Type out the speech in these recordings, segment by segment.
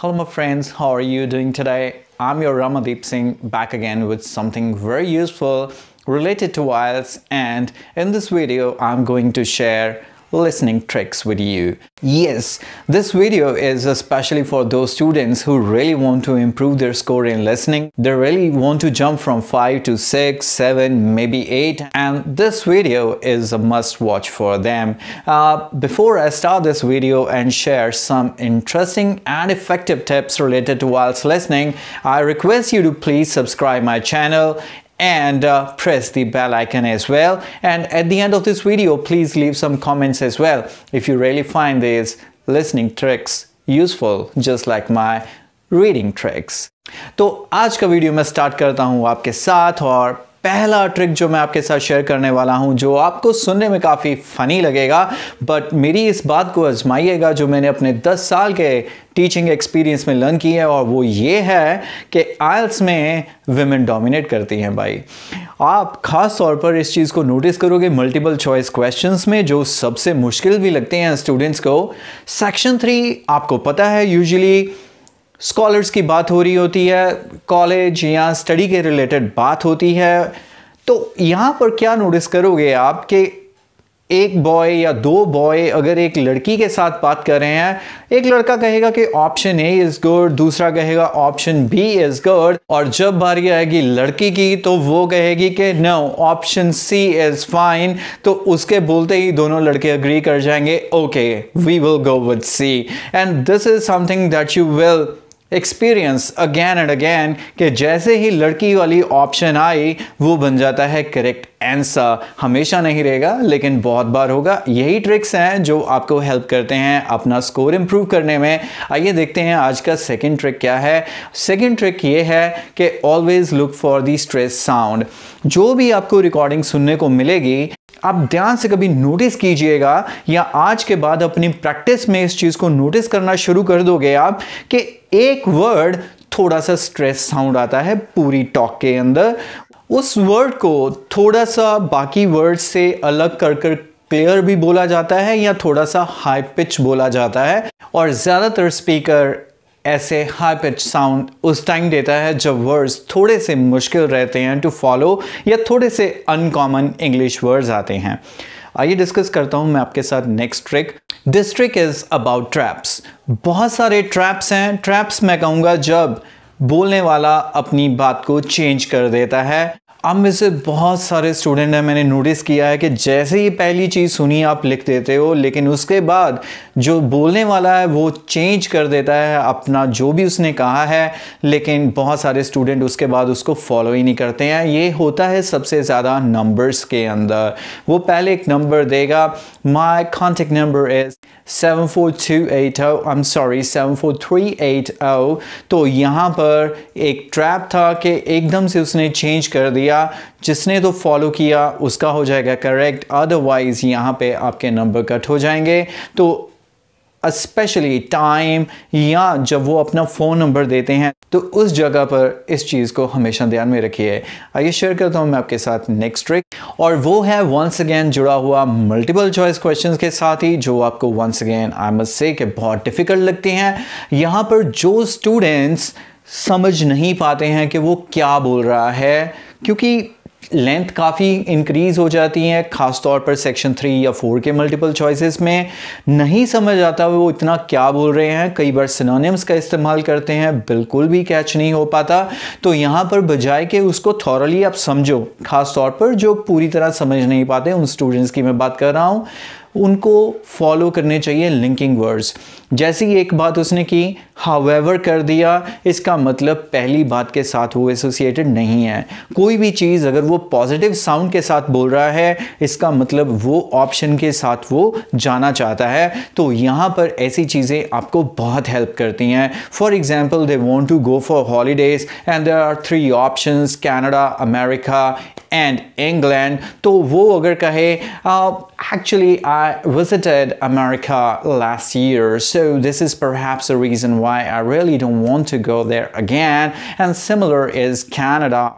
Hello my friends, how are you doing today? I'm your Ramadeep Singh back again with something very useful related to IELTS, and in this video I'm going to share listening tricks with you. Yes, this video is especially for those students who really want to improve their score in listening. They really want to jump from 5 to 6, 7, maybe 8, and this video is a must watch for them. Before I start this video and share some interesting and effective tips related to IELTS listening, I request you to please subscribe my channel and press the bell icon as well, and at the end of this video please leave some comments as well if you really find these listening tricks useful just like my reading tricks. तो आज का video मैं start करता हूँ आपके साथ, और पहला ट्रिक जो मैं आपके साथ शेयर करने वाला हूं जो आपको सुनने में काफ़ी फ़नी लगेगा, बट मेरी इस बात को आजमाइएगा जो मैंने अपने 10 साल के टीचिंग एक्सपीरियंस में लर्न किया है, और वो ये है कि आइल्स में विमेन डोमिनेट करती हैं भाई। आप ख़ास तौर पर इस चीज़ को नोटिस करोगे मल्टीपल चॉइस क्वेश्चंस में, जो सबसे मुश्किल भी लगते हैं स्टूडेंट्स को। सेक्शन 3 आपको पता है यूजुअली स्कॉलर्स की बात हो रही होती है, कॉलेज या स्टडी के रिलेटेड बात होती है। तो यहाँ पर क्या नोटिस करोगे आप कि एक बॉय या दो बॉय अगर एक लड़की के साथ बात कर रहे हैं, एक लड़का कहेगा कि ऑप्शन ए इज गुड, दूसरा कहेगा ऑप्शन बी इज गुड, और जब बारी आएगी लड़की की तो वो कहेगी कि no option C is fine. तो उसके बोलते ही दोनों लड़के अग्री कर जाएंगे, okay we will go with C. And this is something that you will experience again and again कि जैसे ही लड़की वाली ऑप्शन आई वो बन जाता है करेक्ट आंसर। हमेशा नहीं रहेगा लेकिन बहुत बार होगा। यही ट्रिक्स हैं जो आपको हेल्प करते हैं अपना स्कोर इंप्रूव करने में। आइए देखते हैं आज का सेकंड ट्रिक क्या है। सेकंड ट्रिक ये है कि always look for the stress sound. जो भी आपको रिकॉर्डिंग सुनने को मिलेगी आप ध्यान से कभी नोटिस कीजिएगा, या आज के बाद अपनी प्रैक्टिस में इस चीज़ को नोटिस करना शुरू कर दोगे आप कि एक वर्ड थोड़ा सा स्ट्रेस साउंड आता है पूरी टॉक के अंदर। उस वर्ड को थोड़ा सा बाकी वर्ड से अलग कर क्लियर भी बोला जाता है या थोड़ा सा हाई पिच बोला जाता है, और ज़्यादातर स्पीकर ऐसे हाई पिच साउंड उस टाइम देता है जब वर्ड्स थोड़े से मुश्किल रहते हैं टू फॉलो या थोड़े से अनकॉमन इंग्लिश वर्ड्स आते हैं। आइए डिस्कस करता हूं मैं आपके साथ next trick. This trick is about traps. बहुत सारे ट्रैप्स हैं। ट्रैप्स मैं कहूँगा जब बोलने वाला अपनी बात को चेंज कर देता है। अब में से बहुत सारे स्टूडेंट हैं, मैंने नोटिस किया है कि जैसे ही पहली चीज़ सुनी आप लिख देते हो, लेकिन उसके बाद जो बोलने वाला है वो चेंज कर देता है अपना जो भी उसने कहा है, लेकिन बहुत सारे स्टूडेंट उसके बाद उसको फॉलो ही नहीं करते हैं। ये होता है सबसे ज़्यादा नंबर्स के अंदर। वो पहले एक नंबर देगा, माई कॉन्टेक्ट नंबर इज़ 74380। तो यहाँ पर एक ट्रैप था कि एकदम से उसने चेंज कर दिया। जिसने तो फॉलो किया उसका हो जाएगा करेक्ट, अदरवाइज यहाँ पे आपके नंबर कट हो जाएंगे। तो espcially टाइम या जब वो अपना फ़ोन नंबर देते हैं तो उस जगह पर इस चीज़ को हमेशा ध्यान में रखिए। आइए शेयर करता हूँ मैं आपके साथ नेक्स्ट ट्रिक, और वो है वंस अगेन जुड़ा हुआ मल्टीपल चॉइस क्वेश्चंस के साथ ही, जो आपको once again I must say कि बहुत डिफ़िकल्ट लगते हैं। यहाँ पर जो स्टूडेंट्स समझ नहीं पाते हैं कि वो क्या बोल रहा है, क्योंकि लेंथ काफ़ी इंक्रीज़ हो जाती है, ख़ास तौर पर सेक्शन 3 या 4 के मल्टीपल चॉइसेस में नहीं समझ आता वो इतना क्या बोल रहे हैं। कई बार सिनोनिम्स का इस्तेमाल करते हैं, बिल्कुल भी कैच नहीं हो पाता। तो यहाँ पर बजाय के उसको थॉरली आप समझो, ख़ास तौर पर जो पूरी तरह समझ नहीं पाते उन स्टूडेंट्स की मैं बात कर रहा हूँ, उनको फॉलो करने चाहिए लिंकिंग वर्ड्स। जैसी एक बात उसने की, हाउएवर कर दिया, इसका मतलब पहली बात के साथ वो एसोसिएटेड नहीं है। कोई भी चीज़ अगर वो पॉजिटिव साउंड के साथ बोल रहा है, इसका मतलब वो ऑप्शन के साथ वो जाना चाहता है। तो यहाँ पर ऐसी चीज़ें आपको बहुत हेल्प करती हैं। For example, they want to go for holidays and there are 3 options, Canada, America and England. तो वो अगर कहे actually I visited America last year, so this is perhaps a reason why I really don't want to go there again, and similar is Canada.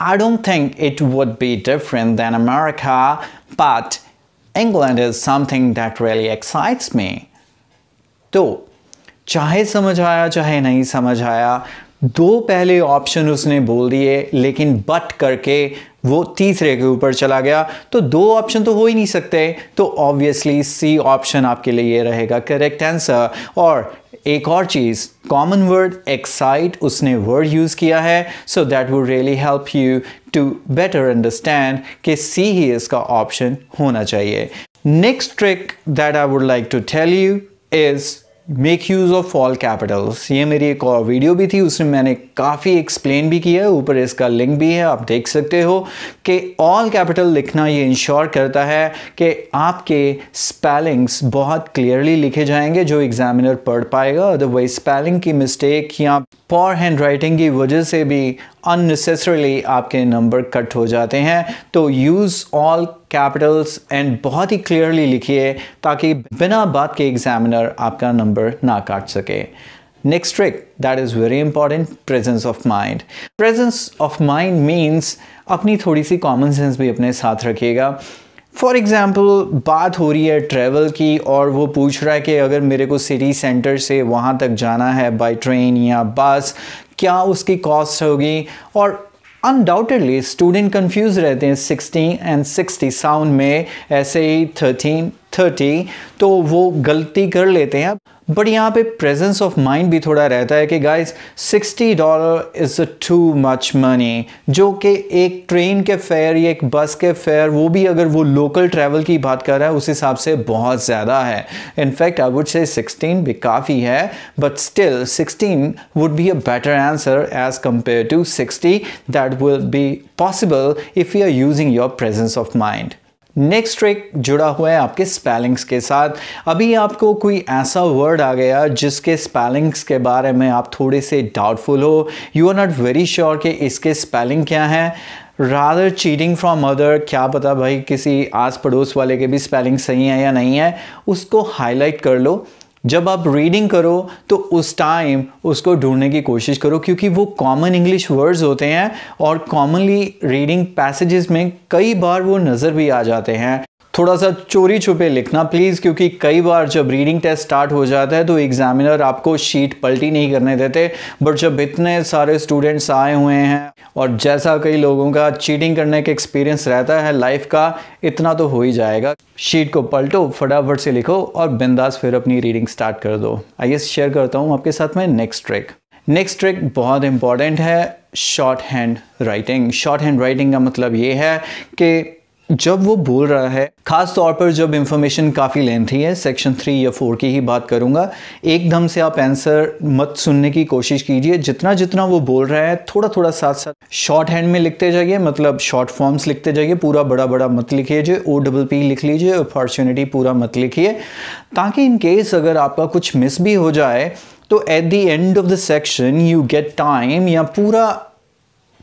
I don't think it would be different than America, but England is something that really excites me. तो चाहे समझ आया चाहे नहीं समझ आया, दो पहले ऑप्शन उसने बोल दिए लेकिन बट करके वो तीसरे के ऊपर चला गया, तो दो ऑप्शन तो हो ही नहीं सकते, तो ऑब्वियसली सी ऑप्शन आपके लिए ये रहेगा करेक्ट आंसर। और एक और चीज़, कॉमन वर्ड एक्साइट उसने वर्ड यूज़ किया है, so that would really help you to better understand कि सी ही इसका ऑप्शन होना चाहिए। Next trick that I would like to tell you is make use of all capitals. ये मेरी एक और वीडियो भी थी, उसमें मैंने काफ़ी एक्सप्लेन भी किया है, ऊपर इसका लिंक भी है, आप देख सकते हो कि ऑल कैपिटल लिखना ये इंश्योर करता है कि आपके स्पेलिंग्स बहुत क्लियरली लिखे जाएंगे जो एग्जामिनर पढ़ पाएगा। अदरवाइज स्पेलिंग की मिस्टेक या पॉर हैंड राइटिंग की वजह से भी अननेसेसरीली आपके नंबर कट हो जाते हैं। तो यूज़ ऑल कैपिटल्स एंड बहुत ही क्लियरली लिखिए ताकि बिना बात के एग्जामिनर आपका नंबर ना काट सके। Next trick that is very important, presence of mind. Presence of mind means अपनी थोड़ी सी कॉमन सेंस भी अपने साथ रखिएगा। फॉर एग्ज़ाम्पल बात हो रही है ट्रैवल की और वो पूछ रहा है कि अगर मेरे को सिटी सेंटर से वहाँ तक जाना है बाय ट्रेन या बस, क्या उसकी कॉस्ट होगी। और अनडाउटेडली स्टूडेंट कंफ्यूज रहते हैं 16 एंड 60 साउंड में, ऐसे ही 13 30, तो वो गलती कर लेते हैं। बट यहाँ पे प्रेजेंस ऑफ माइंड भी थोड़ा रहता है कि guys $60 is too much money, जो कि एक ट्रेन के फेयर या एक बस के फेयर, वो भी अगर वो लोकल ट्रैवल की बात कर रहा है उस हिसाब से बहुत ज़्यादा है। इनफैक्ट आई वुड से 16 भी काफ़ी है, but still 16 would be a better answer as compare to 60 that will be possible if you are using your presence of mind. Next trick जुड़ा हुआ है आपके स्पेलिंग्स के साथ। अभी आपको कोई ऐसा वर्ड आ गया जिसके स्पेलिंग्स के बारे में आप थोड़े से डाउटफुल हो, you are not very sure कि इसके स्पेलिंग क्या है, रादर चीटिंग फ्रॉम अदर, क्या पता भाई किसी आस पड़ोस वाले के भी स्पेलिंग सही है या नहीं है, उसको हाईलाइट कर लो। जब आप रीडिंग करो तो उस टाइम उसको ढूंढने की कोशिश करो, क्योंकि वो कॉमन इंग्लिश वर्ड्स होते हैं और कॉमनली रीडिंग पैसेजेस में कई बार वो नज़र भी आ जाते हैं। थोड़ा सा चोरी छुपे लिखना प्लीज़, क्योंकि कई बार जब रीडिंग टेस्ट स्टार्ट हो जाता है तो एग्जामिनर आपको शीट पलटी नहीं करने देते। बट जब इतने सारे स्टूडेंट्स आए हुए हैं और जैसा कई लोगों का चीटिंग करने का एक्सपीरियंस रहता है लाइफ का, इतना तो हो ही जाएगा। शीट को पलटो, फटाफट से लिखो और बिंदास फिर अपनी रीडिंग स्टार्ट कर दो। आइए शेयर करता हूँ आपके साथ में नेक्स्ट ट्रिक। नेक्स्ट ट्रिक बहुत इंपॉर्टेंट है, short hand writing. Short hand writing का मतलब ये है कि जब वो बोल रहा है, खास तौर पर जब इंफॉर्मेशन काफ़ी लेंथी है, सेक्शन 3 या 4 की ही बात करूँगा, एकदम से आप आंसर मत सुनने की कोशिश कीजिए। जितना जितना वो बोल रहा है थोड़ा थोड़ा साथ साथ शॉर्ट हैंड में लिखते जाइए, मतलब शॉर्ट फॉर्म्स लिखते जाइए, पूरा बड़ा बड़ा मत लिखिए, OPP लिख लीजिए, अपॉर्चुनिटी पूरा मत लिखिए, ताकि इन केस अगर आपका कुछ मिस भी हो जाए तो at the end of the section you get time, या पूरा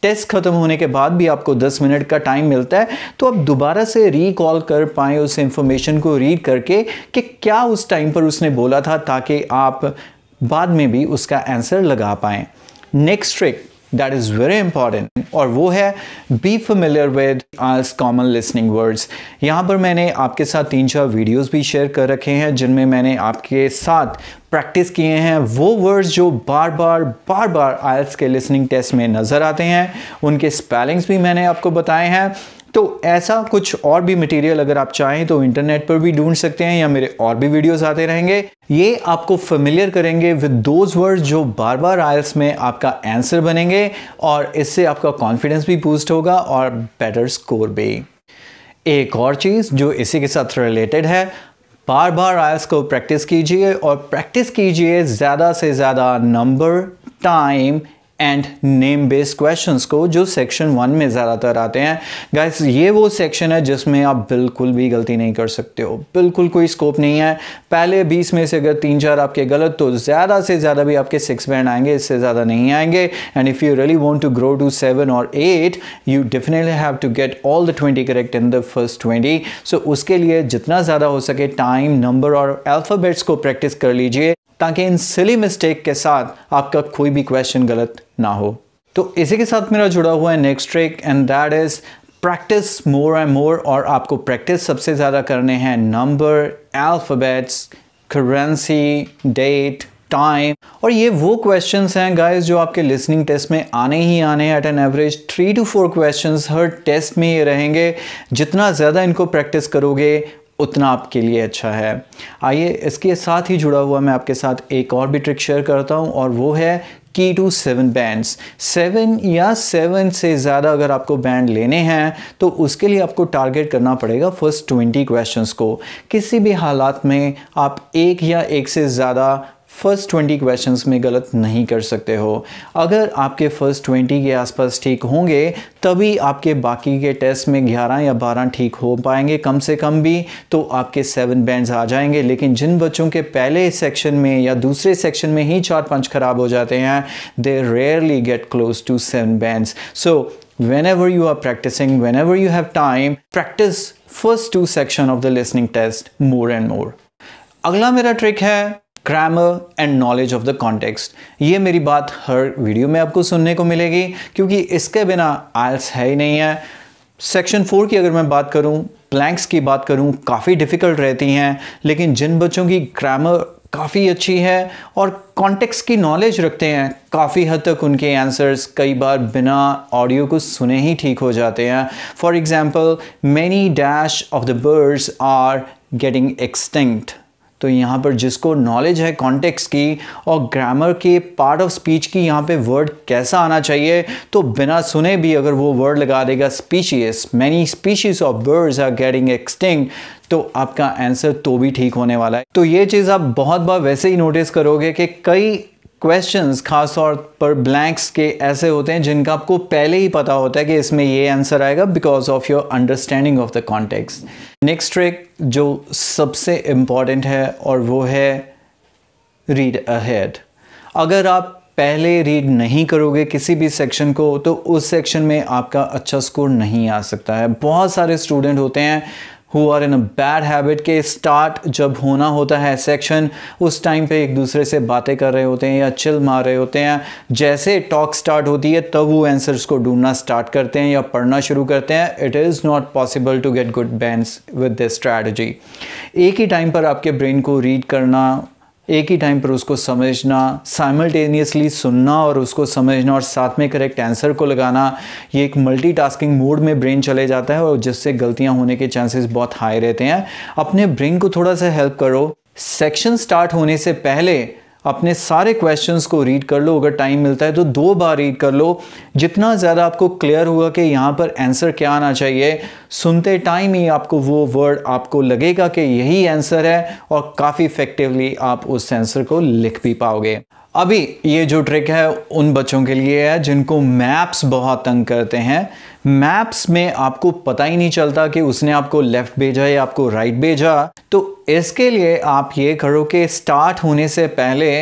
टेस्ट खत्म होने के बाद भी आपको 10 मिनट का टाइम मिलता है, तो आप दोबारा से रिकॉल कर पाएँ उस इंफॉर्मेशन को रीड करके कि क्या उस टाइम पर उसने बोला था, ताकि आप बाद में भी उसका आंसर लगा पाएँ। Next trick that is very important, और वो है be familiar with IELTS common listening words. यहाँ पर मैंने आपके साथ 3-4 वीडियोस भी शेयर कर रखे हैं जिनमें मैंने आपके साथ प्रैक्टिस किए हैं वो वर्ड्स जो बार बार IELTS के लिसनिंग टेस्ट में नज़र आते हैं, उनके स्पेलिंग्स भी मैंने आपको बताए हैं। तो ऐसा कुछ और भी मटेरियल अगर आप चाहें तो इंटरनेट पर भी ढूंढ सकते हैं, या मेरे और भी वीडियोस आते रहेंगे। ये आपको फेमिलियर करेंगे विद दोज वर्ड्स जो बार बार IELTS में आपका आंसर बनेंगे, और इससे आपका कॉन्फिडेंस भी बूस्ट होगा और बेटर स्कोर भी। एक और चीज़ जो इसी के साथ रिलेटेड है, बार बार IELTS को प्रैक्टिस कीजिए, और प्रैक्टिस कीजिए ज़्यादा से ज़्यादा number, time and name based questions को, जो सेक्शन 1 में ज़्यादातर आते हैं। गाइस ये वो सेक्शन है जिसमें आप बिल्कुल भी गलती नहीं कर सकते हो, बिल्कुल कोई स्कोप नहीं है। पहले 20 में से अगर 3-4 आपके गलत, तो ज़्यादा से ज़्यादा भी आपके 6 बैंड आएंगे, इससे ज़्यादा नहीं आएंगे। And if you really want to grow to 7 और 8, you definitely have to get all the 20 correct in the first 20। So उसके लिए जितना ज़्यादा हो सके टाइम, नंबर और अल्फ़ाबेट्स को प्रैक्टिस कर लीजिए, ताकि इन सिली मिस्टेक के साथ आपका कोई भी क्वेश्चन गलत ना हो। तो इसी के साथ मेरा जुड़ा हुआ है next trick, and that is practice more and more. और आपको प्रैक्टिस सबसे ज़्यादा करने हैं number, alphabets, currency, date, time. और ये वो क्वेश्चंस हैं गाइस जो आपके लिसनिंग टेस्ट में आने ही आने हैं। At an average 3 to 4 questions हर टेस्ट में ये रहेंगे। जितना ज़्यादा इनको प्रैक्टिस करोगे उतना आपके लिए अच्छा है। आइए इसके साथ ही जुड़ा हुआ मैं आपके साथ एक और भी ट्रिक शेयर करता हूँ, और वो है की टू 7 बैंड्स। 7 या 7 से ज़्यादा अगर आपको बैंड लेने हैं तो उसके लिए आपको टारगेट करना पड़ेगा फर्स्ट 20 क्वेश्चंस को। किसी भी हालात में आप एक या एक से ज़्यादा फर्स्ट 20 क्वेश्चंस में गलत नहीं कर सकते हो। अगर आपके फर्स्ट 20 के आसपास ठीक होंगे तभी आपके बाकी के टेस्ट में 11 या 12 ठीक हो पाएंगे कम से कम भी, तो आपके 7 बैंड्स आ जाएंगे। लेकिन जिन बच्चों के पहले सेक्शन में या दूसरे सेक्शन में ही 4-5 खराब हो जाते हैं, they rarely get close to 7 bands. So whenever you are practicing, whenever you have time, practice first 2 section of the listening test more and more. अगला मेरा ट्रिक है grammar and knowledge of the context. ये मेरी बात हर video में आपको सुनने को मिलेगी, क्योंकि इसके बिना आइल्स है ही नहीं है। सेक्शन 4 की अगर मैं बात करूं, ब्लैंक्स की बात करूं, काफ़ी डिफ़िकल्ट रहती हैं। लेकिन जिन बच्चों की ग्रामर काफ़ी अच्छी है और कॉन्टेक्स्ट की नॉलेज रखते हैं, काफ़ी हद तक उनके आंसर्स कई बार बिना ऑडियो को सुने ही ठीक हो जाते हैं। For example, many dash of the birds are getting extinct. तो यहाँ पर जिसको नॉलेज है कॉन्टेक्स्ट की और ग्रामर के पार्ट ऑफ स्पीच की, यहाँ पे वर्ड कैसा आना चाहिए, तो बिना सुने भी अगर वो वर्ड लगा देगा species, many species of birds are getting extinct, तो आपका आंसर तो भी ठीक होने वाला है। तो ये चीज़ आप बहुत बार वैसे ही नोटिस करोगे कि कई क्वेश्चंस खास तौर पर ब्लैंक्स के ऐसे होते हैं जिनका आपको पहले ही पता होता है कि इसमें ये आंसर आएगा because of your understanding of the context. Next trick जो सबसे इम्पॉर्टेंट है और वो है रीड अहेड। अगर आप पहले रीड नहीं करोगे किसी भी सेक्शन को तो उस सेक्शन में आपका अच्छा स्कोर नहीं आ सकता है। बहुत सारे स्टूडेंट होते हैं who are in a bad habit के स्टार्ट जब होना होता है सेक्शन, उस टाइम पे एक दूसरे से बातें कर रहे होते हैं या चिल मार रहे होते हैं। जैसे टॉक स्टार्ट होती है तब वो आंसर्स को ढूंढना स्टार्ट करते हैं या पढ़ना शुरू करते हैं। It is not possible to get good bands with this strategy. एक ही टाइम पर आपके ब्रेन को रीड करना, एक ही टाइम पर उसको समझना, साइमल्टेनियसली सुनना और उसको समझना और साथ में करेक्ट आंसर को लगाना, ये एक मल्टीटास्किंग मोड में ब्रेन चले जाता है और जिससे गलतियां होने के चांसेस बहुत हाई रहते हैं। अपने ब्रेन को थोड़ा सा हेल्प करो। सेक्शन स्टार्ट होने से पहले अपने सारे क्वेश्चंस को रीड कर लो। अगर टाइम मिलता है तो 2 बार रीड कर लो। जितना ज़्यादा आपको क्लियर होगा कि यहाँ पर आंसर क्या आना चाहिए, सुनते टाइम ही आपको वो वर्ड आपको लगेगा कि यही आंसर है और काफ़ी इफेक्टिवली आप उस आंसर को लिख भी पाओगे। अभी ये जो ट्रिक है उन बच्चों के लिए है जिनको मैप्स बहुत तंग करते हैं। मैप्स में आपको पता ही नहीं चलता कि उसने आपको लेफ्ट भेजा या आपको राइट भेजा। तो इसके लिए आप ये करो कि स्टार्ट होने से पहले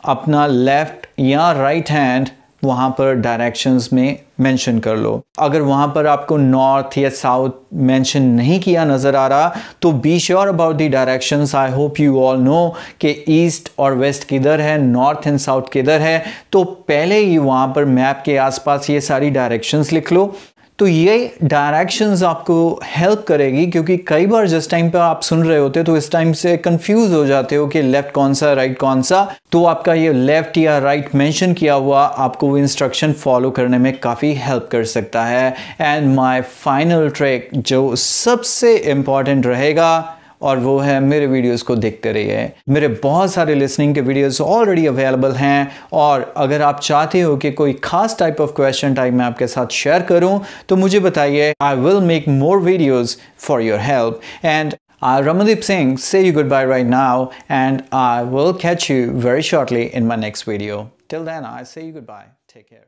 अपना लेफ्ट या राइट हैंड वहाँ पर डायरेक्शंस में मेंशन कर लो। अगर वहाँ पर आपको नॉर्थ या साउथ मेंशन नहीं किया नज़र आ रहा तो be sure about the directions. I hope you all know कि ईस्ट और वेस्ट किधर है, नॉर्थ एंड साउथ किधर है। तो पहले ही वहाँ पर मैप के आसपास ये सारी डायरेक्शंस लिख लो। तो ये डायरेक्शंस आपको हेल्प करेगी, क्योंकि कई बार जिस टाइम पे आप सुन रहे होते हो तो इस टाइम से कंफ्यूज हो जाते हो कि लेफ्ट कौन सा राइट कौन सा। तो आपका ये लेफ्ट या राइट मेंशन किया हुआ आपको वो इंस्ट्रक्शन फॉलो करने में काफ़ी हेल्प कर सकता है। एंड माय फाइनल ट्रिक जो सबसे इम्पॉर्टेंट रहेगा और वो है मेरे वीडियोस को देखते रहिए। मेरे बहुत सारे लिसनिंग के वीडियोस ऑलरेडी अवेलेबल हैं और अगर आप चाहते हो कि कोई खास टाइप ऑफ क्वेश्चन टाइप मैं आपके साथ शेयर करूं तो मुझे बताइए। I will make more videos for your help. And Ramandeep Singh, say you goodbye right now and I will catch you very shortly in my next video. Till then, I say you goodbye. Take care.